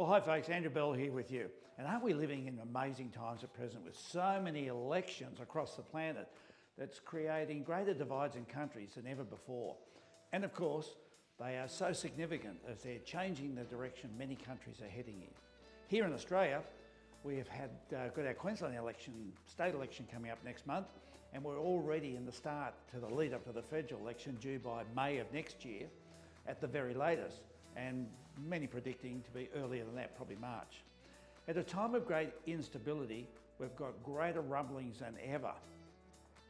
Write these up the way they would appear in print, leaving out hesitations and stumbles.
Well, hi folks, Andrew Bell here with you. And aren't we living in amazing times at present with so many elections across the planet that's creating greater divides in countries than ever before? And of course, they are so significant as they're changing the direction many countries are heading in. Here in Australia, we have got our Queensland election, state election coming up next month, and we're already in the start to the lead up to the federal election due by May of next year at the very latest, and many predicting to be earlier than that, probably March. At a time of great instability, we've got greater rumblings than ever.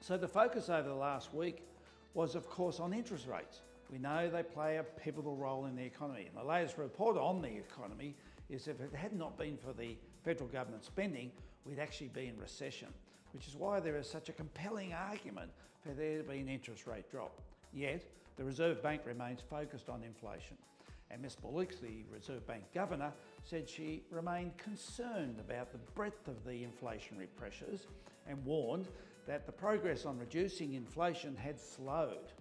So the focus over the last week was of course on interest rates. We know they play a pivotal role in the economy, and the latest report on the economy is if it had not been for the federal government spending, we'd actually be in recession, which is why there is such a compelling argument for there to be an interest rate drop. Yet, the Reserve Bank remains focused on inflation. And Ms Bullock, the Reserve Bank Governor, said she remained concerned about the breadth of the inflationary pressures and warned that the progress on reducing inflation had slowed.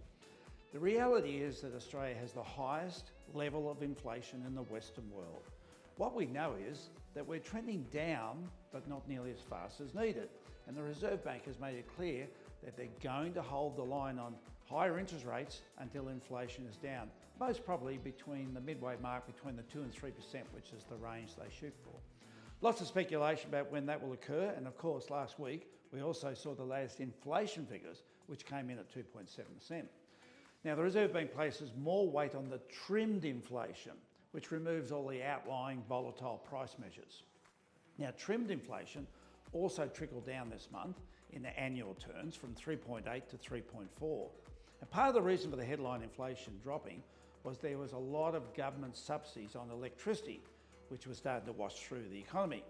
The reality is that Australia has the highest level of inflation in the Western world. What we know is that we're trending down, but not nearly as fast as needed. And the Reserve Bank has made it clear that they're going to hold the line on higher interest rates until inflation is down, most probably between the midway mark between the 2 and 3%, which is the range they shoot for. Lots of speculation about when that will occur, and of course last week we also saw the latest inflation figures, which came in at 2.7%. Now the Reserve Bank places more weight on the trimmed inflation, which removes all the outlying volatile price measures. Now trimmed inflation also trickled down this month in the annual terms from 3.8 to 3.4. And part of the reason for the headline inflation dropping was there was a lot of government subsidies on electricity, which was starting to wash through the economy.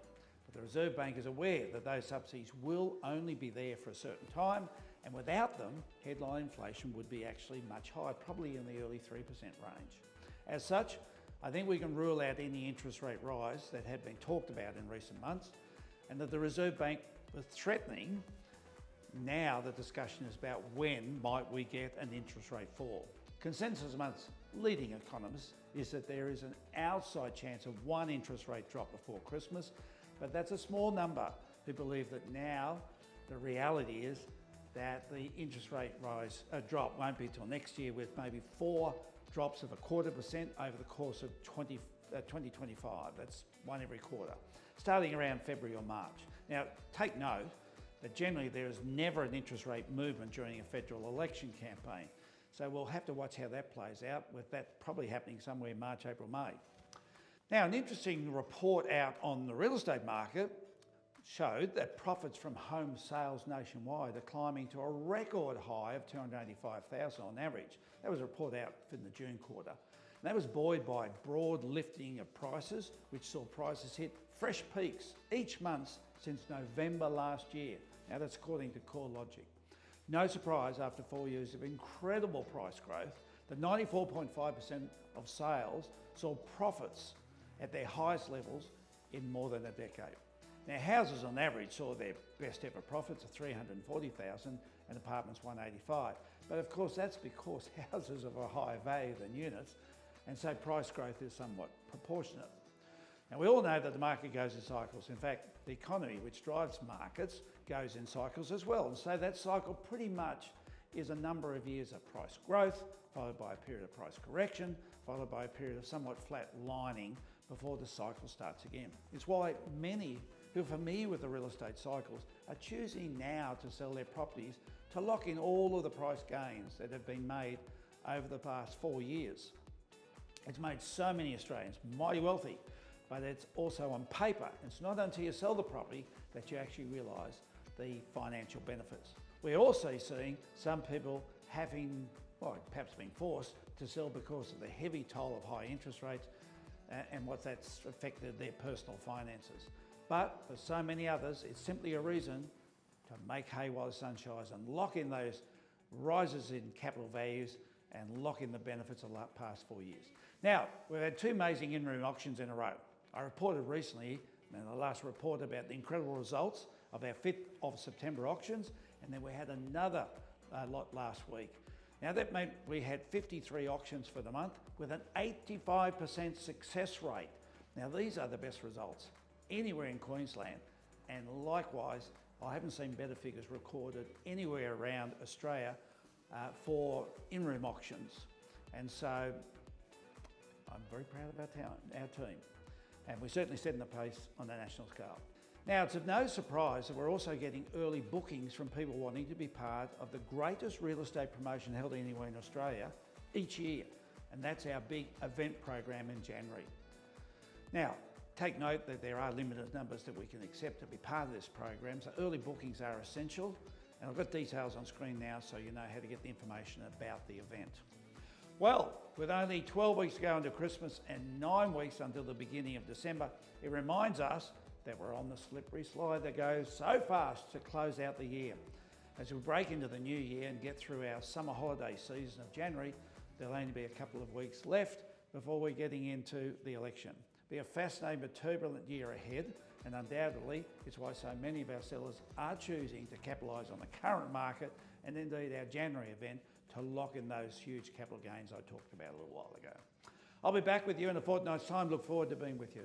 But the Reserve Bank is aware that those subsidies will only be there for a certain time, and without them, headline inflation would be actually much higher, probably in the early 3% range. As such, I think we can rule out any interest rate rise that had been talked about in recent months, and that the Reserve Bank was threatening. Now the discussion is about when might we get an interest rate fall. Consensus amongst leading economists is that there is an outside chance of one interest rate drop before Christmas, but that's a small number who believe that now the reality is that the interest rate drop won't be till next year, with maybe 4 drops of 0.25% over the course of 2025. That's one every quarter, starting around February or March. Now, take note that generally there is never an interest rate movement during a federal election campaign. So we'll have to watch how that plays out, with that probably happening somewhere in March, April, May. Now, an interesting report out on the real estate market showed that profits from home sales nationwide are climbing to a record high of 285,000 on average. That was a report out in the June quarter. And that was buoyed by broad lifting of prices, which saw prices hit fresh peaks each month since November last year. Now that's according to CoreLogic. No surprise, after 4 years of incredible price growth, the 94.5% of sales saw profits at their highest levels in more than a decade. Now houses on average saw their best ever profits of 340,000 and apartments 185. But of course that's because houses are of a higher value than units, and so price growth is somewhat proportionate. Now we all know that the market goes in cycles. In fact, the economy, which drives markets, goes in cycles as well. And so that cycle pretty much is a number of years of price growth, followed by a period of price correction, followed by a period of somewhat flat lining before the cycle starts again. It's why many who are familiar with the real estate cycles are choosing now to sell their properties to lock in all of the price gains that have been made over the past 4 years. It's made so many Australians mighty wealthy, but it's also on paper. It's not until you sell the property that you actually realise the financial benefits. We're also seeing some people having, well, perhaps being forced to sell because of the heavy toll of high interest rates and what that's affected their personal finances. But for so many others, it's simply a reason to make hay while the sun shines and lock in those rises in capital values and lock in the benefits of the past 4 years. Now, we've had 2 amazing in-room auctions in a row. I reported recently, in the last report, about the incredible results of our 5th of September auctions, and then we had another lot last week. Now that meant we had 53 auctions for the month with an 85% success rate. Now these are the best results anywhere in Queensland, and likewise I haven't seen better figures recorded anywhere around Australia for in-room auctions. And so I'm very proud of our team, and we're certainly setting the pace on the national scale. Now, it's of no surprise that we're also getting early bookings from people wanting to be part of the greatest real estate promotion held anywhere in Australia each year, and that's our big event program in January. Now, take note that there are limited numbers that we can accept to be part of this program, so early bookings are essential, and I've got details on screen now so you know how to get the information about the event. Well, with only 12 weeks to go into Christmas and 9 weeks until the beginning of December, it reminds us that we're on the slippery slide that goes so fast to close out the year. As we break into the new year and get through our summer holiday season of January, there'll only be a couple of weeks left before we're getting into the election. It'll be a fascinating but turbulent year ahead, and undoubtedly it's why so many of our sellers are choosing to capitalise on the current market and indeed our January event to lock in those huge capital gains I talked about a little while ago. I'll be back with you in a fortnight's time. Look forward to being with you.